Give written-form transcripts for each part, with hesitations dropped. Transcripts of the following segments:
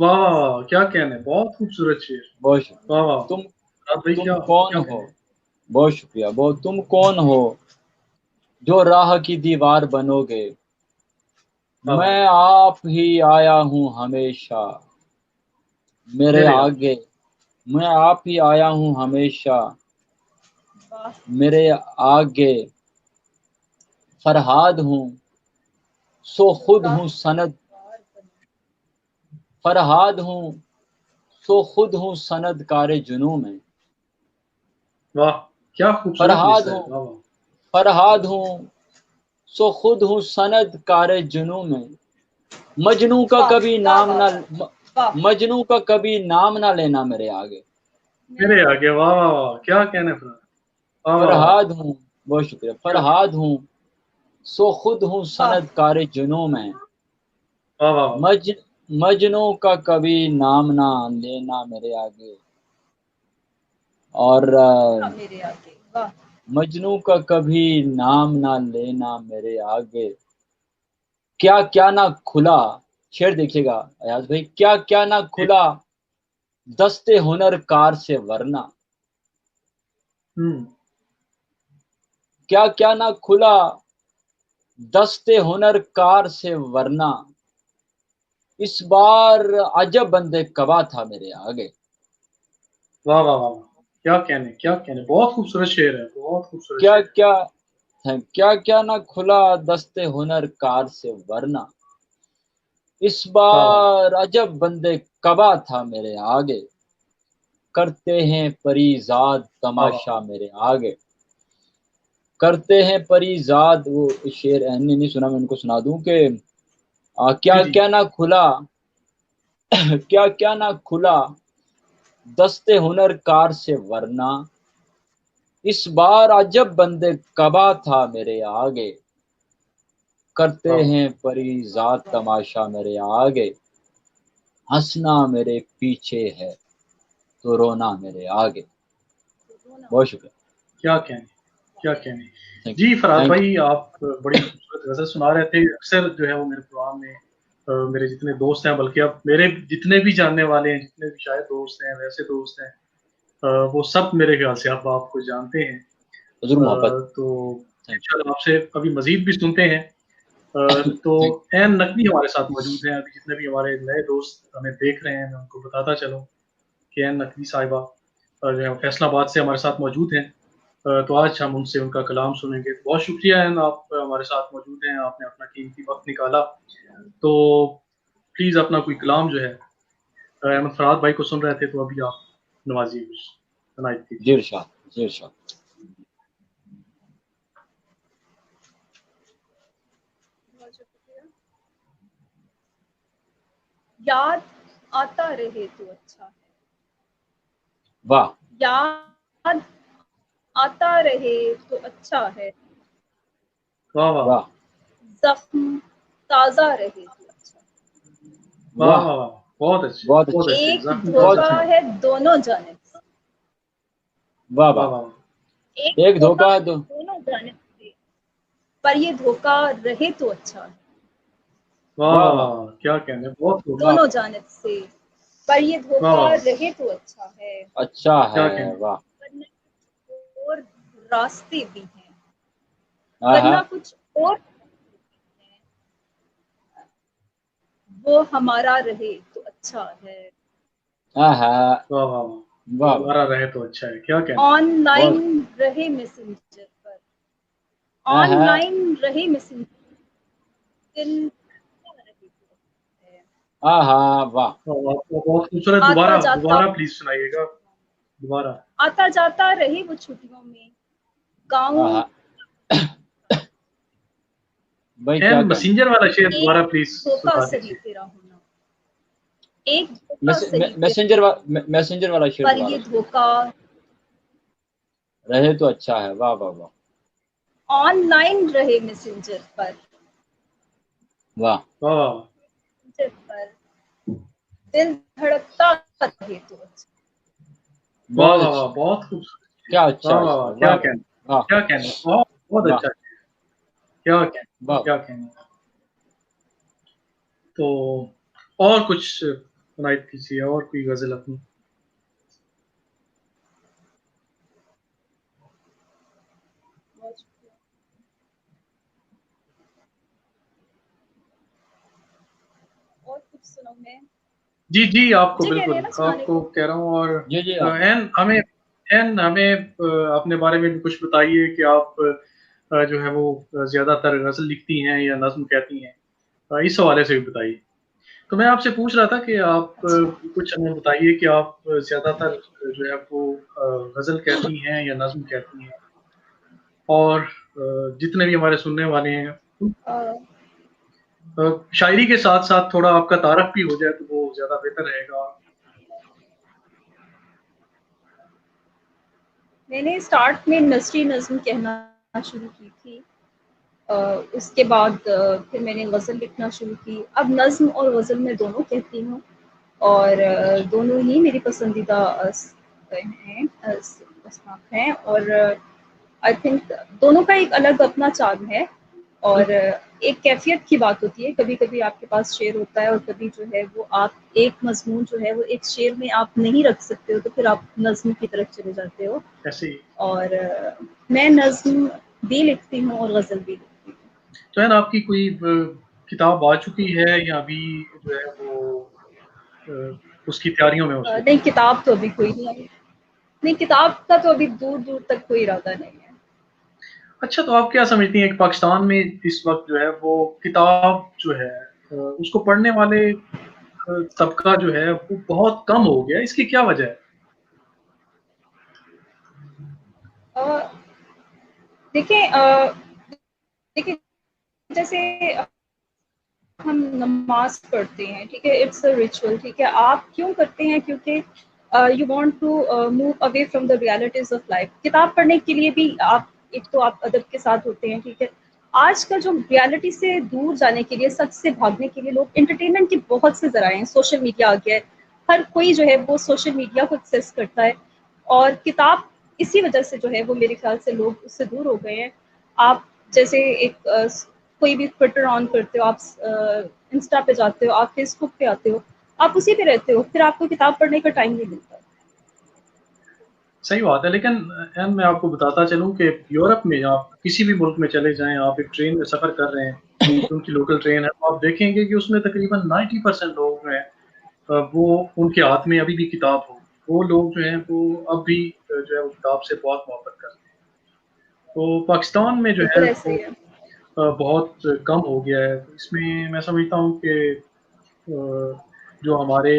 واہ واہ واہ، کیا کہنے، بہت خوبصورت شعر، بہت شکریہ. واہ واہ. تم فراد بھائی تم کیا کون کیا ہو؟ کہنے. بہت شکریہ. تم کون ہو جو راہ کی دیوار بنو گے؟ واہ واہ، میں آپ ہی آیا ہوں ہمیشہ میرے میرے آگے. آگے. میں آپ ہی آیا ہوں ہمیشہ واہ میرے آگے. فرہاد ہوں سو خود ہوں سند. فرہاد ہوں سو خود ہوں سند کار جنوں میں. واہ، کیا خوبصورت فرہاد مصرع ہے، ہوں واہ واہ. فرہاد ہوں سو خود ہوں سند کار جنوں میں. مجنوں کا واہ، کبھی کیا نام نہ بات ہے. واہ مجنوں کا کبھی نام نہ لینا میرے آگے. میرے آگے، واہ واہ واہ، کیا کہنے فراد. واہ واہ واہ، فرہاد ہوں. بہت شکریہ. کیا فرہاد ہوں سو خود ہوں واہ سند کار جنوں میں. واہ واہ واہ. مجنوں کا کبھی نام نہ لینا میرے آگے. اور میرے آگے. واہ مجنوں کا کبھی نام نہ لینا میرے آگے. کیا کیا نہ کھلا. شعر دیکھیے گا ایاز بھائی. کیا کیا نہ کھلا دستے ہنر کار سے ورنہ. ہوں، کیا کیا نہ کھلا دستے ہنر کار سے ورنہ. اس بار عجب بندے کبا تھا میرے آگے. واہ واہ واہ، کیا کہنے، کیا کہنے، بہت خوبصورت شعر ہے، بہت خوبصورت کیا شعر. کیا کیا کیا نہ کھلا دستے ہنر کار سے ورنہ. اس واہ واہ، بار عجب بندے کبا تھا میرے آگے. کرتے ہیں پریزاد واہ واہ. تماشا میرے آگے. کرتے ہیں پریزاد. وہ شعر نے نہیں سنا، میں ان کو سنا دوں کہ کیا جی جی. کیا نہ کھلا کیا کیا نہ کھلا دستے ہنر کار سے ورنہ. اس بار عجب بندے کبا تھا میرے آگے. کرتے واہ واہ. ہیں پریزاد تماشا میرے آگے. ہنسنا میرے پیچھے ہے تو رونا میرے آگے. بہت شکریہ. کیا کہنے، کیا کہنے. تھینک جی فراد یو. بھائی، آپ بڑی خوبصورت غزل سنا رہے تھے. اکثر جو ہے وہ میرے پروگرام میں میرے جتنے دوست ہیں، بلکہ اب میرے جتنے بھی جاننے والے ہیں، جتنے بھی شاید دوست ہیں، ویسے دوست ہیں، وہ سب میرے خیال سے آپ کو جانتے ہیں. حضور محبت. تو تھینک انشاءاللہ آپ سے کبھی مزید بھی سنتے ہیں. تو یو. این نقوی ہمارے ساتھ موجود ہیں. ابھی جتنے بھی ہمارے نئے دوست ہمیں دیکھ رہے ہیں، میں ان کو بتاتا چلوں کہ این نقوی صاحبہ جو ہے فیصل آباد سے ہمارے ساتھ موجود ہیں. تو آج ہم ان سے ان کا کلام سنیں گے. بہت شکریہ این، آپ ہمارے ساتھ موجود ہیں، آپ نے اپنا قیمتی وقت نکالا. تو پلیز اپنا کوئی کلام جو ہے، احمد فراد بھائی کو سن رہے تھے تو ابھی آپ نوازیے، کچھ عنایت کیجیے. جی ارشاد. جی ارشاد. بہت شکریہ. یاد آتا رہے تو اچھا ہے. واہ یاد آتا رہے تو اچھا ہے. واہ واہ واہ زخم تازہ رہے تو اچھا ہے. واہ واہ. واہ واہ، بہت اچھے، بہت بہت اچھا. اچھے. ایک زخم تازہ بہت دھوکہ ہے. ہے دونوں جانب سے. واہ واہ واہ. واہ ایک ایک دھوکہ دھوکہ ہے دونوں جانب سے، پر یہ دھوکہ رہے تو اچھا ہے. واہ واہ واہ واہ. واہ، کیا کہنے، بہت خوب. واہ دونوں جانب سے، پر یہ واہ دھوکہ واہ، رہے تو اچھا ہے. اچھا کیا ہے. کہنے. واہ. ورنہ کچھ اور راستے بھی ہیں. ہاں. ورنہ کچھ اور ہیں، وہ ہمارا رہے تو اچھا ہے. ہاں. واہ واہ واہ، وہ واہ واہ. ہمارا رہے تو اچھا ہے. کیا کہنے. آن بہت. لائن رہے میسنجر پر. آن ہاں. لائن رہے میسنجر دل رہے تو اچھا ہے. ہاں. واہ. واہ واہ، بہت خوبصورت. آتا دوبارہ جاتا دوبارہ پلیز سنائیے گا، دوبارہ. آتا جاتا رہے وہ چھٹیوں میں گاؤں. ہاں. بھائی این کیا کہنا. میسنجر والا شعر ایک دوبارہ پلیز دھوکہ سنا صحیح دیجیے. تیرا ہونا. ایک دھوکہ صحیح تیرا میسنجر والا شعر پر دوبارہ یہ دھوکہ. رہے تو اچھا ہے. واہ واہ واہ. آن لائن رہے میسنجر پر. واہ. واہ واہ میسنجر پر دل دھڑکتا رہے تو اچھا. واہ بہت واہ اچھا. واہ، بہت خوبصورت. کیا اچھا واہ ہے. واہ واہ، کیا واہ واہ. کہنے، واہ کیا کہنے، بہت بہت واہ. اچھا شعر. کیا کہنے، واہ. کیا کہنے. تو اور کچھ عنایت کیجیے اور کوئی غزل اپنی. اور کچھ سناؤں میں؟ جی آپ کو مجھے کہہ رہے بالکل ہیں نا سنانے آپ کو کو؟ کہہ رہا ہوں. اور جی ہمیں اپنے بارے میں بھی کچھ بتائیے کہ آپ جو ہے وہ زیادہ تر غزل لکھتی ہیں یا نظم کہتی ہیں, اس حوالے سے بھی بتائیے. تو میں آپ سے پوچھ رہا تھا کہ آپ کچھ ہمیں بتائیے کہ آپ زیادہ تر جو ہے وہ غزل کہتی ہیں یا نظم کہتی ہیں, اور جتنے بھی ہمارے سننے والے ہیں شاعری کے ساتھ ساتھ تھوڑا آپ کا تعارف بھی ہو جائے تو وہ زیادہ بہتر رہے گا. میں نے اسٹارٹ میں مصری نظم کہنا شروع کی تھی, اس کے بعد پھر میں نے غزل لکھنا شروع کی. اب نظم اور غزل میں دونوں کہتی ہوں, اور دونوں ہی میری پسندیدہ ہیں اصناف ہیں, اور آئی تھنک دونوں کا ایک الگ اپنا چارم ہے, اور ایک کیفیت کی بات ہوتی ہے. کبھی کبھی آپ کے پاس شعر ہوتا ہے اور کبھی جو ہے وہ آپ ایک مضمون جو ہے وہ ایک شعر میں آپ نہیں رکھ سکتے ہو, تو پھر آپ نظم کی طرف چلے جاتے ہو. ایسے ہی اور میں نظم بھی لکھتی ہوں اور غزل بھی لکھتی ہوں. تو ہے آپ کی کوئی کتاب آ چکی ہے یا ابھی جو ہے وہ اس کی تیاریوں میں اس وقت؟ نہیں, کتاب تو ابھی کوئی نہیں آئی. نہیں, کتاب کا تو ابھی دور دور تک کوئی ارادہ نہیں ہے. اچھا, تو آپ کیا سمجھتی ہیں کہ پاکستان میں اس وقت جو ہے وہ کتاب جو ہے اس کو پڑھنے والے طبقہ جو ہے وہ بہت کم ہو گیا, اس کی کیا وجہ ہے؟ دیکھیں جیسے ہم نماز پڑھتے ہیں, ٹھیک ہے, اٹس اے ریچول, ٹھیک ہے. آپ کیوں کرتے ہیں؟ کیونکہ you want to move away from the realities of life. کتاب پڑھنے کے لیے بھی آپ ایک تو آپ ادب کے ساتھ ہوتے ہیں, ٹھیک ہے. آج کا جو ریالٹی سے دور جانے کے لیے, سچ سے بھاگنے کے لیے, لوگ انٹرٹینمنٹ کے بہت سے ذرائع ہیں. سوشل میڈیا آ گیا ہے, ہر کوئی جو ہے وہ سوشل میڈیا کو ایکسیس کرتا ہے, اور کتاب اسی وجہ سے جو ہے وہ میرے خیال سے لوگ اس سے دور ہو گئے ہیں. آپ جیسے ایک کوئی بھی ٹویٹر آن کرتے ہو, آپ انسٹا پہ جاتے ہو, آپ فیس بک پہ آتے ہو, آپ اسی پہ رہتے ہو, پھر آپ کو کتاب پڑھنے کا ٹائم نہیں ملتا. صحیح بات ہے, لیکن میں آپ کو بتاتا چلوں کہ یورپ میں آپ کسی بھی ملک میں چلے جائیں, آپ ایک ٹرین میں سفر کر رہے ہیں, ان کی لوکل ٹرین ہے, آپ دیکھیں گے کہ اس میں تقریباً 90% لوگ ہیں وہ ان کے ہاتھ میں ابھی بھی کتاب ہو. وہ لوگ جو ہیں وہ اب بھی جو ہے وہ کتاب سے بہت محبت کرتے ہیں. تو پاکستان میں جو ہے بالکل ایسے وہ ہی ہے. بہت کم ہو گیا ہے. اس میں سمجھتا ہوں کہ جو ہمارے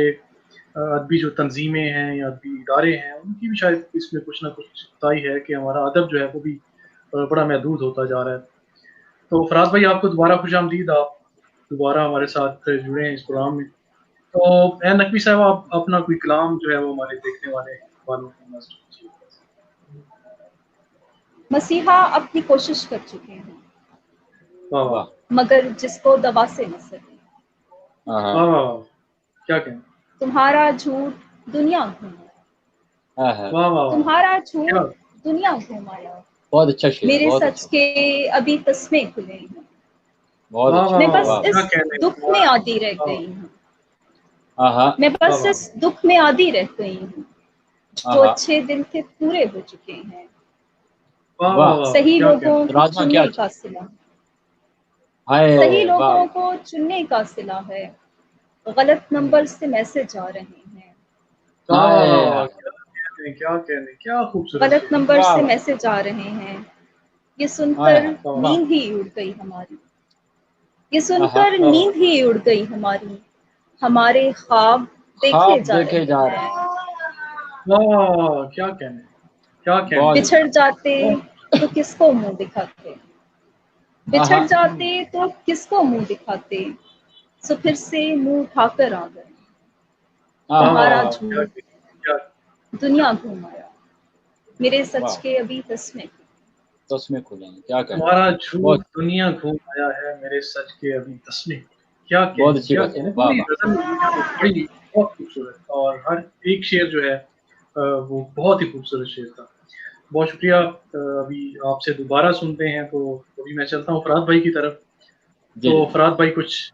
ادبی جو تنظیمیں ہیں یا ادبی ادارے ہیں, ان کی بھی شاید اس میں کچھ نہ کچھ تائی ہے کہ ہمارا ادب جو ہے وہ بھی بڑا محدود ہوتا جا رہا ہے. تو فراز بھائی, آپ کو دوبارہ خوش آمدید, آپ دوبارہ ہمارے ساتھ جڑے ہیں اس پروگرام میں. تو نقوی صاحب, آپ اپنا کوئی کلام جو ہے وہ ہمارے دیکھنے والوں کو نظر کیجیے. مسیحا اپنی کوشش کر چکے ہیں, واہ واہ واہ مگر جس کو دبا سے نہ سکے. ہاں واہ واہ, کیا کہیں, تمہارا جھوٹ دنیا گھوما, ہاں واہ واہ واہ, تمہارا کیا جھوٹ دنیا گھمایا, بہت اچھا شعر ہے, میرے بہت سچ اچھا, کے ابھی تسمے کھلے ہیں. بہت واہ اچھا, میں واہ بس واہ, واہ کیا اس کہنے, دکھ میں آدھی رہ گئی ہوں. ہاں میں واہ بس واہ اس دکھ میں آدھی رہ گئی ہوں. جو ہاں اچھے دن تھے پورے ہو چکے ہیں. واہ واہ واہ. واہ, صحیح کیا لوگوں کہنے, کو راجما کیا چننے اچھا, کا صلہ, صحیح ہائے واہ, لوگوں کو چننے کا صلہ ہے. غلط نمبر سے میسج آ رہے ہیں. واہ واہ ہائے واہ واہ, کیا کہنے, کیا خوبصورت غلط شعر. نمبر واہ سے واہ, میسج آ رہے ہیں. یہ سن ہائے کر ہائے واہ واہ, نیند ہی اڑ گئی ہماری. یہ سن ہاں کر واہ نیند ہی اڑ گئی ہماری. ہمارے خواب دیکھے خواب جا دیکھے رہے جا رہے ہیں. ہیں, واہ واہ واہ, کیا کہنے, کیا کہنے. بہت بچھڑ اچھا, جاتے بہت- تو کس کو منہ دکھاتے, بچھڑ ہاں جاتے تو کس کو منہ دکھاتے. سو پھر سے منہ اٹھا کر آ گئے. ہاں واہ ہاں, واہ تمہارا واہ, کیا جھوٹ کیا دنیا گھمایا, میرے سچ واہ, کے ابھی تسمے. تسمے کھلے ہیں, کیا کہیں, تمہارا جھوٹ بہت دنیا گھوم آیا ہے, میرے سچ کے ابھی تسمے. کیا بہت کہنے, اچھی کیا غزل ہے, کہنے, واہ پوری واہ, غزل بڑی بہت خوبصورت, اور ہر ایک شعر جو ہے وہ بہت ہی خوبصورت شعر تھا. بہت شکریہ. ابھی آپ سے دوبارہ سنتے ہیں, تو ابھی میں چلتا ہوں فراد بھائی کی طرف. جی تو جی, فراد بھائی کچھ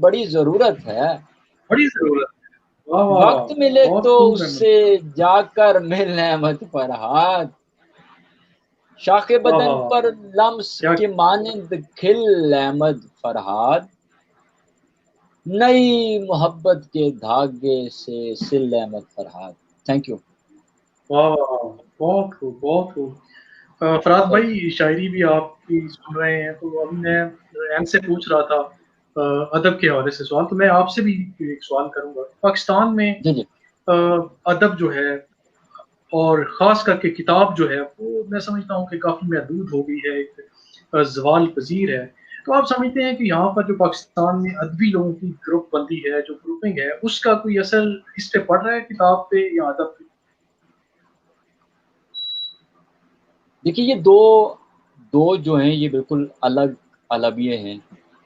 بڑی ضرورت ہے، بڑی ضرورت ہے. واہ واہ واہ، وقت ملے بہت تو خوب اس احمد. سے جا کر مل نعمت فرحات، شاخ واہ بدن واہ واہ، پر لمس کیا کے مانند کھل احمد فرحات، نئی محبت کے دھاگے سے سل احمد فرحات. Thank you. واہ واہ واہ، بہت خوب بہت خوب. فرات بھائی شاعری بھی آپ کی سن رہے ہیں، تو ابھی میں این سے پوچھ رہا تھا ادب کے حوالے سے سوال، تو میں آپ سے بھی ایک سوال کروں گا. پاکستان میں جی جی ادب جو ہے اور خاص کر کے کتاب جو ہے وہ میں سمجھتا ہوں کہ کافی محدود ہو گئی ہے، ایک زوال پذیر ہے. تو آپ سمجھتے ہیں کہ یہاں پر جو پاکستان میں ادبی لوگوں کی گروپ بندی ہے، جو گروپنگ ہے، اس کا کوئی اثر اس پہ پڑ رہا ہے کتاب پہ یا ادب پہ؟ دیکھیے، یہ دو جو ہیں یہ بالکل الگ الویے ہیں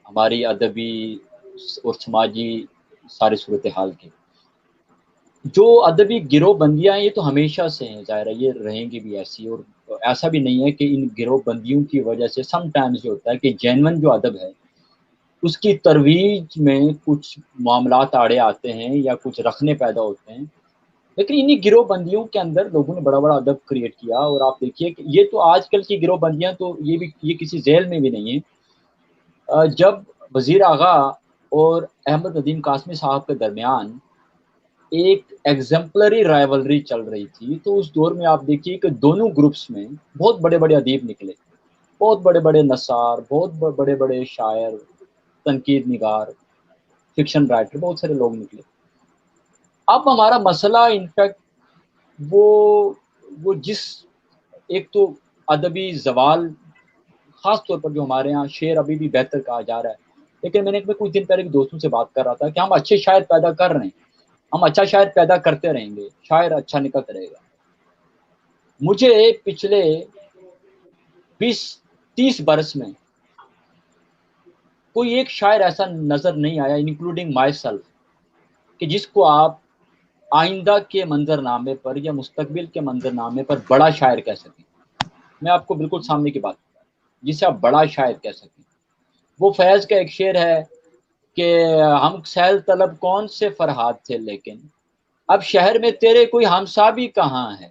ہماری ادبی اور سماجی ساری صورتحال کی. جو ادبی گروہ بندیاں ہیں یہ تو ہمیشہ سے ہیں، ظاہر ہے یہ رہیں گی بھی ایسی. اور ایسا بھی نہیں ہے کہ ان گروہ بندیوں کی وجہ سے سم ٹائمز جو ہوتا ہے کہ جینون جو ادب ہے اس کی ترویج میں کچھ معاملات آڑے آتے ہیں یا کچھ رکھنے پیدا ہوتے ہیں، لیکن انہی گروہ بندیوں کے اندر لوگوں نے بڑا بڑا ادب کریٹ کیا. اور آپ دیکھیے کہ یہ تو آج کل کی گروہ بندیاں تو یہ کسی ذیل میں بھی نہیں ہے. جب وزیر اعلیٰ اور احمد ندیم قاسمی صاحب کے درمیان ایک ایگزمپلری رائیولری چل رہی تھی تو اس دور میں آپ دیکھیے کہ دونوں گروپس میں بہت بڑے بڑے ادیب نکلے، بہت بڑے بڑے نثار، بہت بڑے بڑے شاعر، تنقید نگار، فکشن رائٹر، بہت سارے لوگ نکلے. اب ہمارا مسئلہ انفیکٹ وہ جس ایک تو ادبی زوال، خاص طور پر جو ہمارے ہاں شعر ابھی بھی بہتر کہا جا رہا ہے، لیکن میں کچھ دن پہلے دوستوں سے بات کر رہا تھا کہ ہم اچھے شاعر پیدا کر رہے ہیں، ہم اچھا شاعر پیدا کرتے رہیں گے، شاعر اچھا نکلتا رہے گا. مجھے پچھلے 20-30 برس میں کوئی ایک شاعر ایسا نظر نہیں آیا انکلوڈنگ مائی سیلف کہ جس کو آپ آئندہ کے منظر نامے پر یا مستقبل کے منظر نامے پر بڑا شاعر کہہ سکیں. میں آپ کو بالکل سامنے کی بات کرتا ہوں جسے آپ بڑا شاعر کہہ سکیں. وہ فیض کا ایک شعر ہے کہ ہم سیل طلب کون سے فرحات تھے لیکن اب شہر میں تیرے کوئی ہمسا بھی کہاں ہے.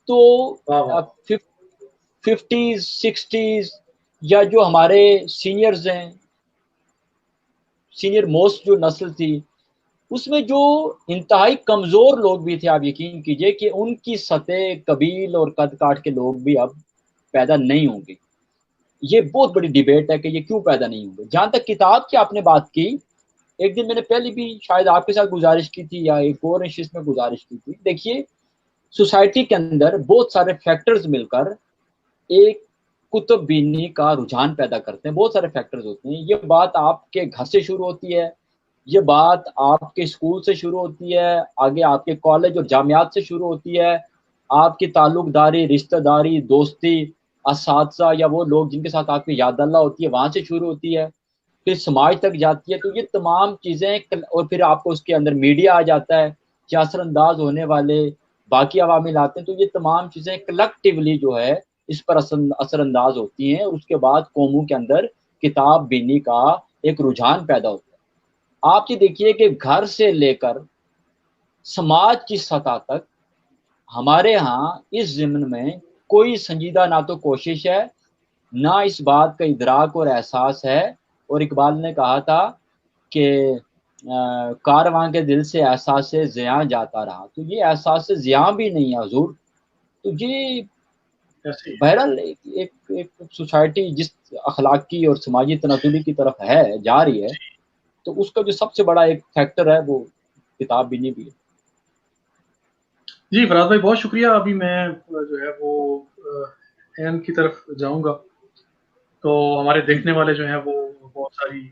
تو واہ واہ. 50s 60s یا جو ہمارے سینئرز ہیں، سینئر موسٹ جو نسل تھی اس میں جو انتہائی کمزور لوگ بھی تھے، آپ یقین کیجئے کہ ان کی سطح قبیل اور قد کاٹ کے لوگ بھی اب پیدا نہیں ہوں گے. یہ بہت بڑی ڈیبیٹ ہے کہ یہ کیوں پیدا نہیں ہوں گے. جہاں تک کتاب کی آپ نے بات کی، ایک دن میں نے پہلے بھی شاید آپ کے ساتھ گزارش کی تھی یا ایک اور نشست میں گزارش کی تھی. دیکھیے، سوسائٹی کے اندر بہت سارے فیکٹرز مل کر ایک کتب بینی کا رجحان پیدا کرتے ہیں. بہت سارے فیکٹرز ہوتے ہیں. یہ بات آپ کے گھر سے شروع ہوتی ہے، یہ بات آپ کے اسکول سے شروع ہوتی ہے، آگے آپ کے کالج اور جامعات سے شروع ہوتی ہے، آپ کی تعلق داری، رشتہ داری، دوستی، اساتذہ یا وہ لوگ جن کے ساتھ آپ کی یاد اللہ ہوتی ہے وہاں سے شروع ہوتی ہے، پھر سماج تک جاتی ہے. تو یہ تمام چیزیں اور پھر آپ کو اس کے اندر میڈیا آ جاتا ہے کہ اثر انداز ہونے والے باقی عوامل آتے ہیں. تو یہ تمام چیزیں کلیکٹیولی جو ہے اس پر اثر انداز ہوتی ہیں. اس کے بعد قوموں کے اندر کتاب بینی کا ایک رجحان پیدا ہوتا ہے. آپ یہ دیکھیے کہ گھر سے لے کر سماج کی سطح تک ہمارے ہاں اس ضمن میں کوئی سنجیدہ نہ تو کوشش ہے، نہ اس بات کا ادراک اور احساس ہے. اور اقبال نے کہا تھا کہ کارواں کے دل سے احساس زیاں جاتا رہا. تو یہ احساس زیاں بھی نہیں ہے حضور. تو یہ ایسے ہی. بہرحال ایک سوسائٹی جس اخلاقی اور سماجی تنزلی کی طرف ہے جا رہی ہے، تو اس کا جو سب سے بڑا ایک فیکٹر ہے وہ کتاب بینی بھی ہے. جی فرات بھائی بہت شکریہ. ابھی میں جو ہے وہ این کی طرف جاؤں گا. تو ہمارے جی دیکھنے والے جو ہیں وہ بہت ساری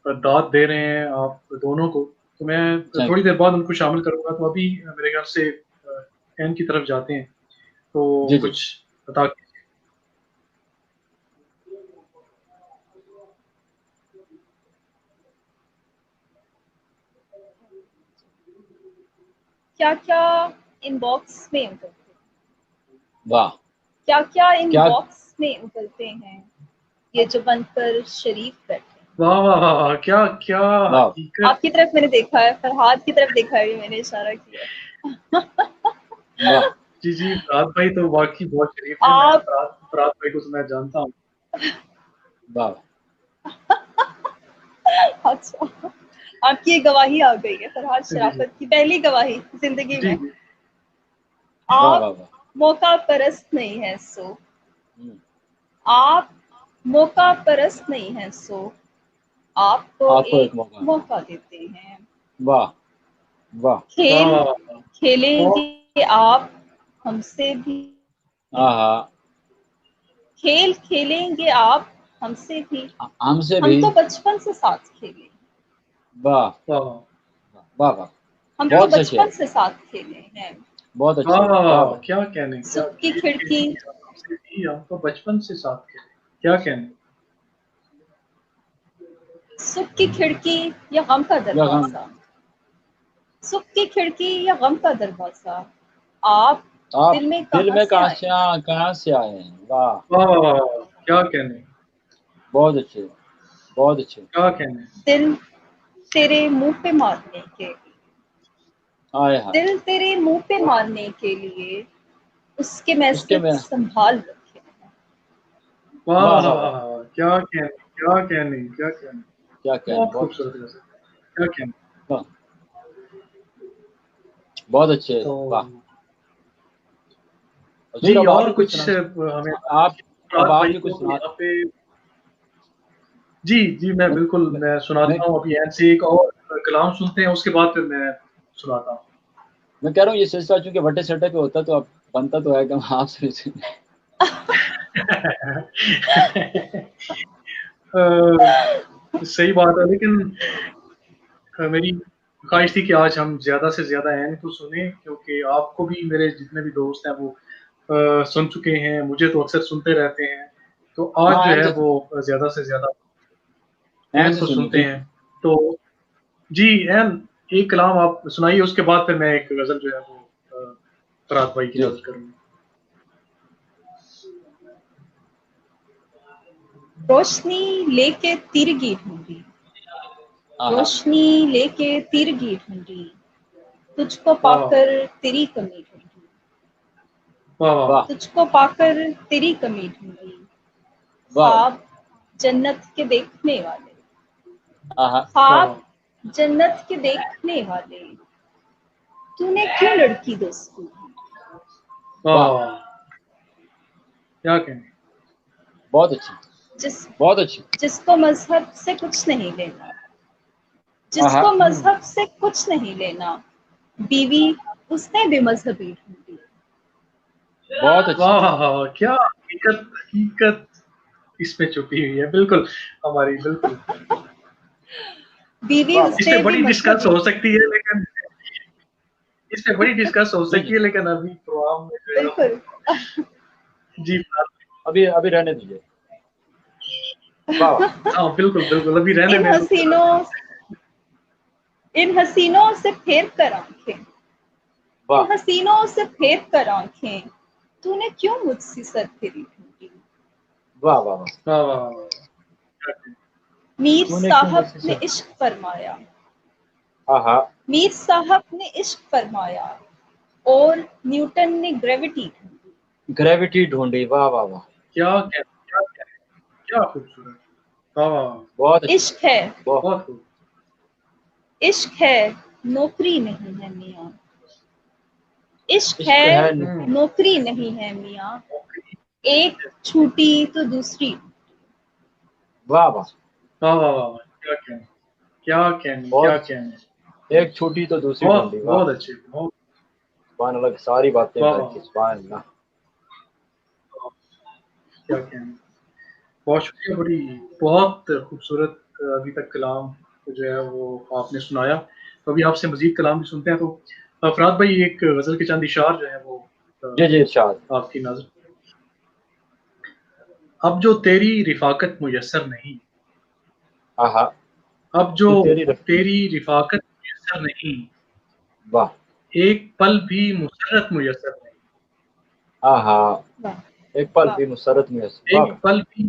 داد دے رہے ہیں آپ دونوں کو، تو میں تھینک تھوڑی دیر بعد ان کو شامل کروں گا. تو ابھی میرے خیال سے این کی طرف جاتے ہیں، تو جی جی. کچھ بتا. کیا کیا ان باکس میں ابلتے واہ کیا کیا ان کیا باکس میں ابلتے ہیں یہ جو بن کر شریف بیٹھے. واہ واہ واہ واہ، کیا کیا واہ حقیقت. آپ کی طرف میں نے دیکھا ہے، فرحاد کی طرف دیکھا ہے، میں نے اشارہ کیا. واہ جی جی، فرحاد بھائی تو واقعی بہت شریف ہے. میں آپ فرحاد بھائی کو تو میں جانتا ہوں. واہ اچھا، آپ کی ایک گواہی آ گئی ہے فرحاد جی جی شرافت کی، پہلی گواہی زندگی جی میں. جی. واہ آپ واہ واہ. موقع پرست نہیں ہیں سو، ہوں. آپ موقع پرست نہیں ہیں سو آپ کو آپ کو ایک ایک موقع. موقع دیتے ہیں. واہ واہ. واہ کھیل واہ واہ. کھیلیں بہت گے آپ ہم سے بھی، ہاں کھیل کھیلیں گے آپ ہم سے بھی، ہم سے ہم بھی. تو بچپن سے ساتھ کھیلے، واہ واہ واہ. واہ واہ. ہم تو بہت اچھے، بچپن سے ساتھ کھیلے ہیں. بہت واہ اچھے. واہ واہ واہ، واہ. کیا کہنے. کیا صبح کی کھیل کھڑکی، کھیلیں گے ہم سے بھی، ہم تو بچپن سے ساتھ کھیلے. کیا کہنے. صبح کی کھڑکی یا غم کا یا ہم دروازہ، صبح کی کھڑکی یا غم کا دروازہ، آپ آپ دل میں دل کہاں میں سے آئے ہیں. کہاں سے آئے ہیں. واہ واہ واہ واہ واہ، کیا کہنے. بہت اچھے، بہت اچھے. کیا کہنے. دل تیرے منہ پہ مارنے کے، آئے ہاں دل تیرے منہ پہ مارنے کے لیے اس کے اس کے میسج میں. سنبھال رکھے ہیں. واہ واہ واہ واہ واہ واہ. واہ، کیا کہنے. کیا کہنے. کیا کہنے. کیا کہیں. بہت بہت اچھے. خوبصورت غزل. کیا کہنے. واہ بہت اچھے. تو واہ. جی، حضور اب آپ اور ہی کچھ کچھ سنا. ہمیں آپ اب فرحاد آپ بھائی ہی کچھ کو سنا. یہاں پہ. جی جی، میں میں بالکل میں میں میں سناتا ہوں. ابھی ایسے ایک اور کلام سنتے ہیں، اس کے بعد پھر میں سناتا ہوں. میں کہہ رہا ہوں یہ سلسلہ چونکہ وٹے سٹے پہ ہوتا تو اب بنتا تو ہے کہ ہم آپ سے صحیح بات ہے، لیکن میری خواہش تھی کہ آج ہم زیادہ سے زیادہ این کو سنیں، کیونکہ آپ کو بھی، میرے جتنے بھی دوست ہیں وہ سن چکے ہیں. مجھے تو اکثر سنتے رہتے ہیں، تو آج ہاں جو این ہے سے وہ زیادہ سے زیادہ این این سے کو سنیے سنتے جی. ہیں. تو جی این، ایک کلام آپ سنائیے، اس کے بعد پھر میں ایک غزل جو ہے وہ فرحاد بھائی کی جی نظر کروں گا. روشنی لے کے تیرگی ڈھونڈی، ہاں ہاں روشنی لے کے تیرگی ڈھونڈی، تجھ کو پا واہ کر تیری کمی ڈھونڈی، واہ واہ. واہ تجھ کو پا کر تیری کمی ڈھونڈی. واہ خواب جنت کے دیکھنے والے، ہاں ہاں خواب واہ جنت کے دیکھنے والے، تو نے کیوں لڑکی دوست کی. واہ واہ. کیا کہنے. بہت اچھی جس بہت اچھی. جس کو مذہب سے کچھ نہیں لینا، ہاں جس ہاں کو مذہب سے کچھ نہیں لینا، بیوی اس نے بے مذہبی ڈھونڈی. بہت اچھی. واہ واہ واہ، کیا حقیقت. حقیقت اس میں چھپی ہوئی ہے، بالکل ہماری. بالکل بیوی واہ اس اس نے پہ بے بڑی ڈسکس مذہبی ہو ڈھونڈی. سکتی ہے، لیکن اس پہ بڑی ڈسکس ہو جی جی سکتی ہے، لیکن ابھی پروگرام میں جو ہے وہ. بالکل. جی ابھی رہنے دیجیے. واہ واہ. ہاں بالکل بالکل، ابھی رہنے ان میں. حسینوں ان حسینوں سے پھیر کر آنکھیں، ان واہ حسینوں سے پھیر کر آنکھیں، تو نے کیوں مجھ سی سرپھری ڈھونڈی. واہ واہ واہ. واہ واہ واہ. میر تو نے کیوں مجھ صاحب سے نے سر. عشق فرمایا، ہاں ہاں میر صاحب نے عشق فرمایا اور نیوٹن نے گریوٹی ڈھونڈی. گریوٹی ڈھونڈی. واہ واہ واہ. کیا کہنے. کیا کہنے. کیا خوبصورت. واہ واہ واہ. بہت اچھی. عشق ہے، بہت. بہت خوب. عشق ہے نوکری نہیں ہے میاں، عشق عشق ہے ہے. نوکری نہیں ہے میاں، ایک چھوٹی تو دوسری. واہ واہ. واہ واہ واہ. کیا کہنے. کیا کہنے. بہت کیا اچھی. کہنے. ایک چھوٹی تو دوسری بہت ڈھونڈی. واہ. بہت اچھے. بہت. سبحان اللہ. ساری باتیں واہ گھر واہ کی. واہ. سبحان اللہ. کیا کہنے. بہت شکریہ. بڑی بہت خوبصورت ابھی تک کلام جو ہے وہ آپ نے سنایا. تو ابھی آپ سے مزید کلام بھی سنتے ہیں. تو فرحاد بھائی، ایک غزل کے چند اشعار جو ہے وہ جی جی ارشاد. آپ کی نظر. اب جو تیری رفاقت میسر نہیں، ہاں ہاں. اب جو تو تیری تیری رفاقت میسر نہیں، واہ. ایک پل بھی مسرت میسر نہیں. ہاں ہاں. واہ ایک پل واہ. بھی مسرت میں. واہ ایک پل بھی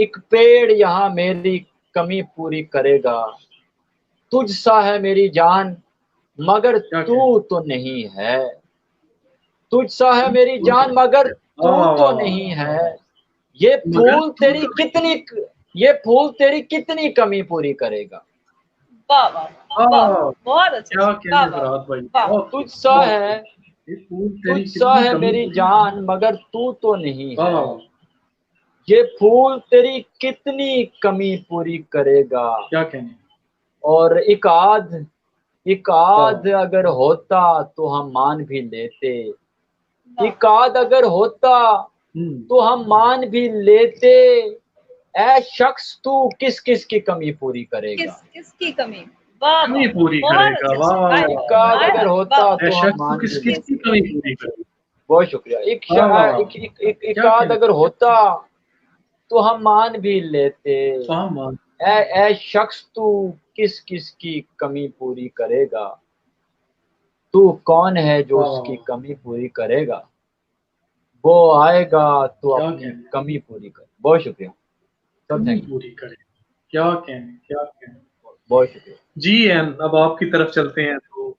ایک پیڑ یہاں میری کمی پوری کرے گا. تجھ سا ہے میری جان مگر تو نہیں ہے. تجھ سا ہے میری جان مگر تو نہیں ہے. یہ پھول تیری کتنی کمی پوری کرے گا. واہ واہ واہ، بہت اچھا. کیا فرات بھائی، تجھ سا ہے میری جان مگر تو نہیں ہے. یہ پھول تیری کتنی کمی پوری کرے گا. کیا کہنے. اور ایک آدھ اگر ہوتا تو ہم مان بھی لیتے. ایک آدھ اگر ہوتا تو ہم مان بھی لیتے. اے شخص تو کس کس کی کمی پوری کرے گا. کس کی کمی. واہ کمی پوری کرے گا. ایک آدھ اگر ہوتا تو ہم مان بھی کس لیتے. کی کمی پوری کرے گا. بہت شکریہ. ایک آدھ اگر ہوتا تو ہم مان بھی لیتے. اے شخص تو کس کس کی کمی پوری کرے گا. تو کون ہے جو اس کی کمی پوری کرے گا. وہ آئے گا تو اپنی کمی پوری کرے. بہت شکریہ. کمی پوری کرے. کیا کہنے. بہت شکریہ جی. اب آپ کی طرف چلتے ہیں تو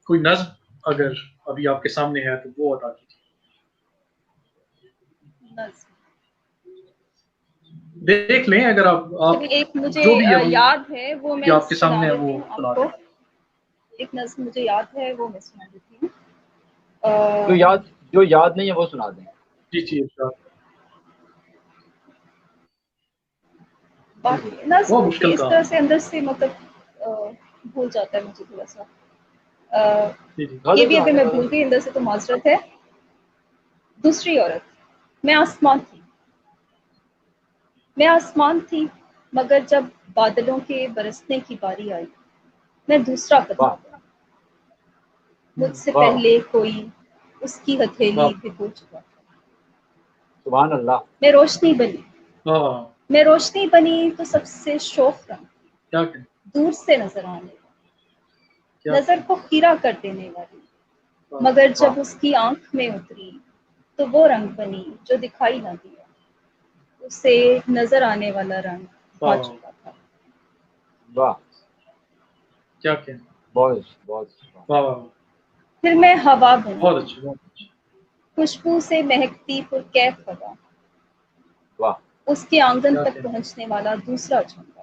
کوئی نظم اگر ابھی آپ کے سامنے ہے تو وہ ادا کیجیے. دیکھ لیں اگر آپ ایک مجھے جو بھی یاد ہے وہ میں آپ کے سامنے ہے وہ آپ کو. ایک نظم مجھے یاد ہے وہ میں سنا دیتی ہوں. جو یاد نہیں ہے وہ سنا دیں. جی نظم اس طرح سے اندر سے مطلب بھول جاتا ہے مجھے تھوڑا سا. یہ بھی اگر میں بھول گئی اندر سے تو معذرت ہے. دوسری عورت. میں آسمان تھی مگر جب بادلوں کے برسنے کی باری آئی میں دوسرا قدم بنا. مجھ سے پہلے کوئی اس کی ہتھیلی بھگو چکا تھا. سبحان اللہ. میں روشنی بنی تو سب سے شوق رنگ دور سے نظر آنے والی، نظر کو خیرہ کر دینے والی، مگر جب اس کی آنکھ میں اتری تو وہ رنگ بنی جو دکھائی نہ دیا. اسے نظر آنے والا رنگ کھا چکا تھا. واہ کیا کہنا. بہت پھر میں ہوا بنی، خوشبو سے مہکتی پرکیف ہوا. واہ. اس کے آنگن تک پہنچنے والا دوسرا جھونکا.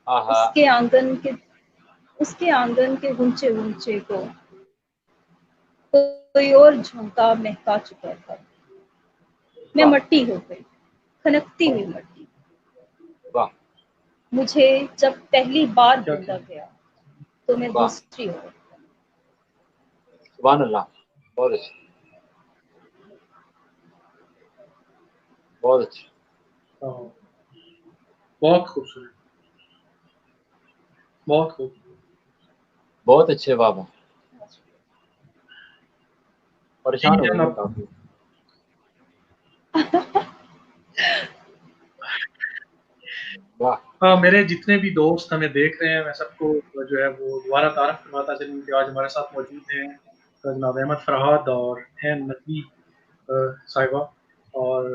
اس کے آنگن کے غنچے کو کوئی اور جھونکا مہکا چکا تھا. میں مٹی ہو گئی، کھنکتی ہوئی مٹی. مجھے جب پہلی بار ڈھونڈا گیا تو میں دوسری ہو گئی. سبحان اللہ. بہت اچھا. بہت خوبصورت. بہت اچھے بابا. پریشان ہو گئے کافی. میرے جتنے بھی دوست ہمیں دیکھ رہے ہیں میں سب کو جو ہے وہ دوبارہ تعارف کرواتا چلوں کہ آج ہمارے ساتھ موجود ہیں جناب احمد فرہاد اور نقوی صاحبہ. اور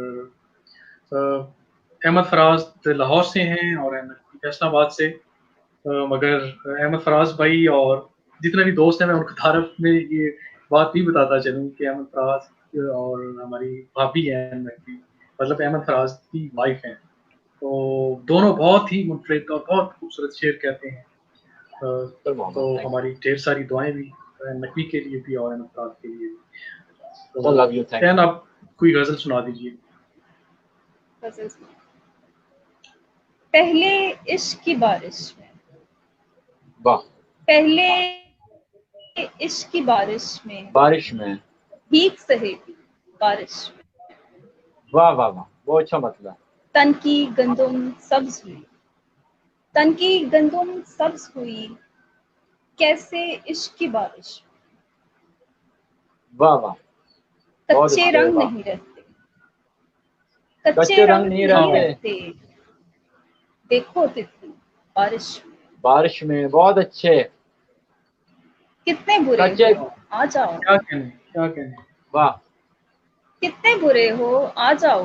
احمد فراز لاہور سے ہیں اور نقوی فیصل آباد سے. مگر احمد فراز بھائی اور جتنے بھی دوست ہیں میں ان کو تعارف میں یہ بات بھی بتاتا چلوں کہ احمد فراز اور ہماری بھابھی ہیں نقوی، مطلب احمد فراز کی وائف ہیں. تو دونوں بہت ہی منفرد اور بہت خوبصورت شعر کہتے ہیں. تو ہماری ڈھیر ساری دعائیں بھی نقوی کے لیے بھی اور احمد فراز کے لیے بھی. آپ کوئی غزل سنا دیجیے. پہلے عشق کی بارش میں. پہلے عشق کی بارش میں بھیگ سہے بارش میں. واہ واہ واہ. بہت اچھا مطلب. تن کی گندم سبز ہوئی کیسے عشق کی بارش. واہ واہ. کچے رنگ نہیں رہتے، کچے رنگ نہیں رہتے. دیکھو تتلی بارش میں. بہت اچھے. کتنے برے ہو آ جاؤ. کیا کہنے. واہ. کتنے برے ہو آ جاؤ.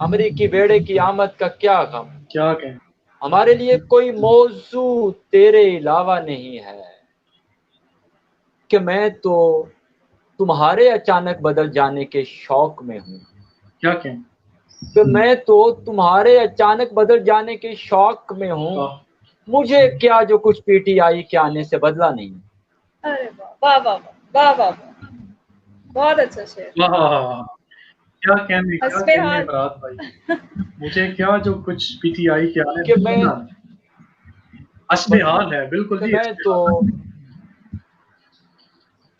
امریکی بیڑے کی آمد کا کیا غم، کیا کہیں، ہمارے لیے کوئی موضوع تیرے علاوہ نہیں ہے، کہ میں تو تمہارے اچانک بدل جانے کے شوق میں ہوں، کیا کہیں، کہ میں تو تمہارے اچانک بدل جانے کے شوق میں ہوں، واہ مجھے کیا جو کچھ پی ٹی آئی کے آنے سے بدلا نہیں۔ ارے واہ واہ واہ واہ واہ واہ، بہت اچھا شعر، واہ واہ واہ واہ، کیا کہنے، کیا حسب کہنے حال۔ فرات بھائی، مجھے کیا جو کچھ پی ٹی آئی کے آنے کہ سے میں بدلا نہیں۔ حسب حال ہے، بالکل کہ جی، میں حسب تو حال ہے۔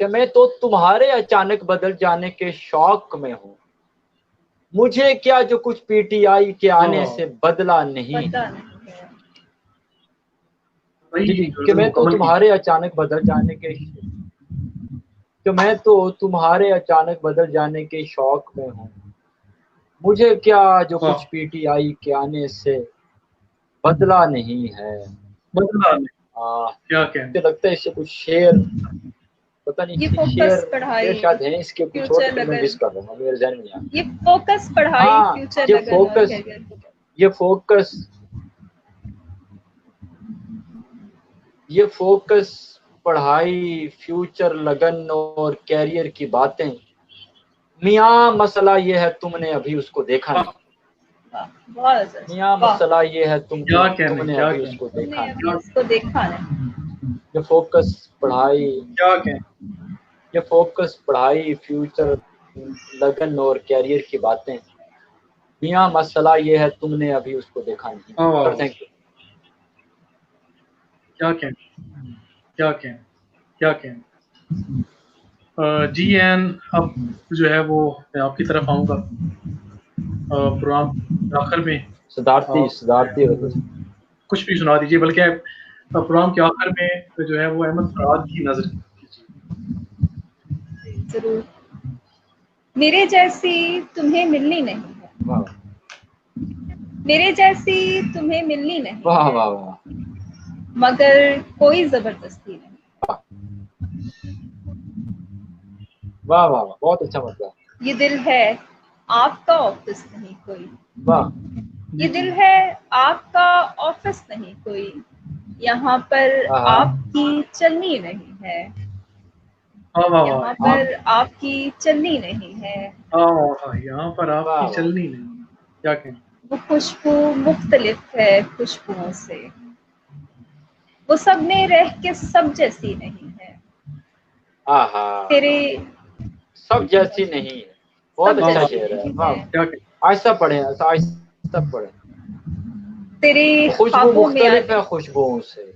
کہ میں تو تمہارے اچانک بدل جانے کے شوق میں ہوں، مجھے کیا جو کچھ پی ٹی آئی کے آنے سے بدلا نہیں۔ پتہ نہیں ہے، جی وہی جی، جو کہ میں تو مکمل کی، تمہارے اچانک بدل جانے کے کہ میں تو تمہارے اچانک بدل جانے کے شوق میں ہوں، مجھے کیا جو واہ، کچھ پی ٹی آئی کے آنے سے بدلا نہیں ہے۔ بدلا نہیں، کیا کہنے، مجھے لگتا ہے اس سے کچھ شعر، پتہ نہیں یہ شعر فوکس پڑھائی شاید ہیں اس کے کچھ اور، فیوچر لیکن میں لگن، مس کر رہا ہوں، میرے ذہن میں نہیں آ یہ فوکس رہا۔ پڑھائی ہاں، فیوچر یہ لگن اور فوکس، کیریئر، یہ فوکس پڑھائی، فیوچر لگن اور کیریئر کی باتیں، میاں مسئلہ یہ ہے تم نے ابھی اس کو دیکھا واہ، نہیں، واہ، بہت اچھا، میاں واہ، مسئلہ یہ ہے کیا تم کہنے، نے کیا ابھی اس کہنے، کو تم دیکھا نے ابھی نہیں۔ اس کو دیکھا نہیں، یہ فوکس پڑھائی، کیا کہیں، یہ فوکس پڑھائی، فیوچر لگن اور کیریئر کی باتیں، میاں مسئلہ یہ ہے تم نے ابھی اس کو دیکھا نہیں۔ واہ واہ سر واہ، تھینک یو۔ کیا کہیں، کیا کہیں، کیا کہیں۔ جی این، اب جو ہے وہ میں آپ کی طرف آؤں گا پروگرام کے آخر میں، صدارتی آپ جو ہے صدارتی وہ کچھ بھی سنا دیجیے، بلکہ پروگرام کے آخر میں جو ہے وہ احمد فرحات کی نظر کیجیے۔ ضرور، میرے جیسی تمہیں ملنی نہیں ہے، واہ میرے جیسی تمہیں ملنی نہیں واہ ہے، واہ واہ مگر کوئی زبردستی نہیں، واہ واہ واہ، بہت اچھا مطلب، یہ دل ہے آپ کا آفس نہیں کوئی، واہ یہ جی دل جی، ہے آپ کا آفس نہیں کوئی، یہاں پر ہاں آپ کی چلنی نہیں ہے، واہ واہ واہ، یہاں پر آپ کی چلنی نہیں ہے، واہ واہ، یہاں پر آپ کی واہ واہ، چلنی نہیں، کیا کہیں، وہ خوشبو مختلف ہے خوشبوؤں سے، وہ سب میں رہ کے سب جیسی نہیں ہے، ہاں ہاں، تیرے سب جیسی نہیں ہے، بہت سب واہ اچھا واہ، جیسی شعر ہے، نہیں واہ، ہے، کیا کہیں، آہستہ پڑھیں، آہستہ پڑھیں، تیرے خوشبو خوابوں میں مختلف آنے، ہے خوشبوؤں سے،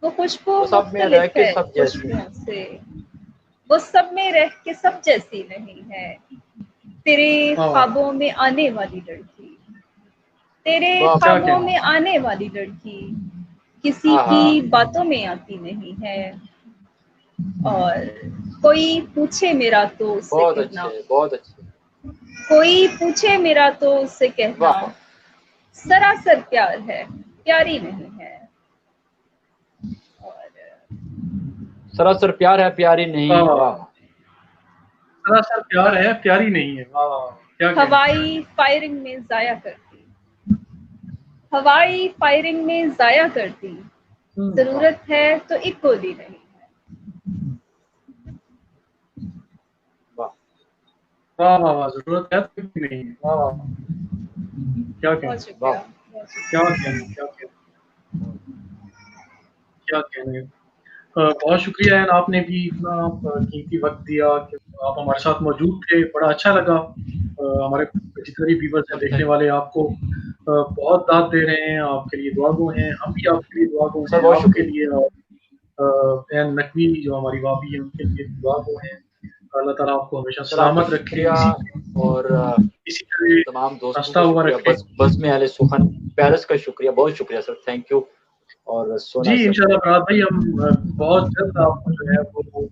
وہ خوشبو وہ سب میں رہ مختلف کے ہے سب جیسی خوشبوؤں سے، وہ سب میں رہ کے سب جیسی نہیں ہے، تیرے واہ واہ، خوابوں میں آنے والی لڑکی، تیرے واہ، کیا خوابوں کہیں، میں آنے والی لڑکی کسی ہاں کی ہاں، باتوں میں آتی نہیں ہے، اور کوئی پوچھے میرا تو اس سے بہت کہنا، اچھے، بہت اچھے، کوئی پوچھے میرا تو اس سے کہنا، واہ، سراسر پیار ہے پیاری نہیں ہے، اور سراسر پیار ہے پیاری واہ نہیں، واہ، واہ، سراسر پیار ہے پیاری نہیں ہے، واہ واہ، کیا کہیں، ہوائی فائرنگ میں ضائع کرتی، ہوائی فائرنگ میں ضائع کرتی، واہ ضرورت ہے تو ایک گولی نہیں ہے، واہ، واہ واہ واہ، ضرورت ہے تو بھی نہیں ہے، واہ واہ، کیا کہیں، بہت شکریہ، واہ، بہت شکریہ، کیا کہنے، کیا کہنے، کیا کہنے، بہت شکریہ ہے، آپ نے بھی اتنا قیمتی وقت دیا کہ آپ ہمارے ساتھ موجود تھے، بڑا اچھا لگا، ہمارے جتنے بھی ویورز ہیں سر دیکھنے تھینک والے آپ کو بہت داد دے رہے ہیں، آپ کے لیے دعا گو ہیں، ہم بھی آپ کے لیے دعا گو سر ہیں، بہت آپ کے شکریہ، لیے این نقوی جو ہماری بابی ہیں ان کے لیے دعا گو ہیں، اللہ تعالیٰ آپ کو ہمیشہ سر آپ کا سلامت رکھے، شکریہ، اور اسی طرح تمام دوستوں رستہ کا ہوا شکریہ، رکھے۔ بزم اہل سخن پیرس کا شکریہ، بہت شکریہ سر، تھینک یو، اور جی سونا سر، انشاءاللہ فرات بھائی، ہم بہت جلد آپ کو جو ہے وہ اپنی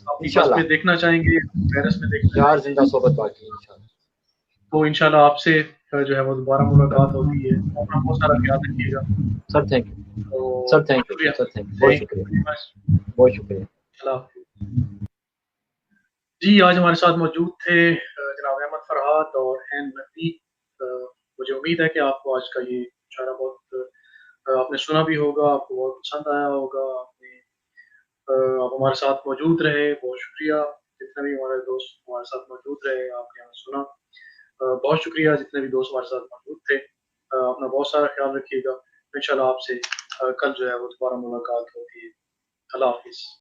بس انشاءاللہ میں دیکھنا چاہیں گے، پیرس میں دیکھنا یار چاہیں گے، زندہ صحبت باقی ہے انشاءاللہ، تو انشاءاللہ آپ سے جو ہے وہ دوبارہ ملاقات ہوتی ہے، اپنا بہت سارا خیال رکھیے گا، سر تھینک یو، تو سر بہت تھینک یو، شکریہ، سر تھینک یو، بہت تھینک یو شکریہ، ویری مچ، بہت شکریہ، اللہ حافظ۔ جی آج ہمارے ساتھ موجود تھے جناب احمد فرحات اور این نقوی، مجھے امید ہے کہ آپ کو آج کا یہ مشاعرہ بہت آپ نے سنا بھی ہوگا، آپ کو بہت پسند آیا ہوگا، آپ ہمارے ساتھ موجود رہے، بہت شکریہ۔ جتنے بھی ہمارے دوست ہمارے ساتھ موجود رہے، آپ نے ہمیں سنا، بہت شکریہ جتنے بھی دوست ہمارے ساتھ موجود تھے۔ اپنا بہت سارا خیال رکھیے گا، انشاءاللہ آپ سے کل جو ہے وہ دوبارہ ملاقات ہوگی۔ اللہ حافظ۔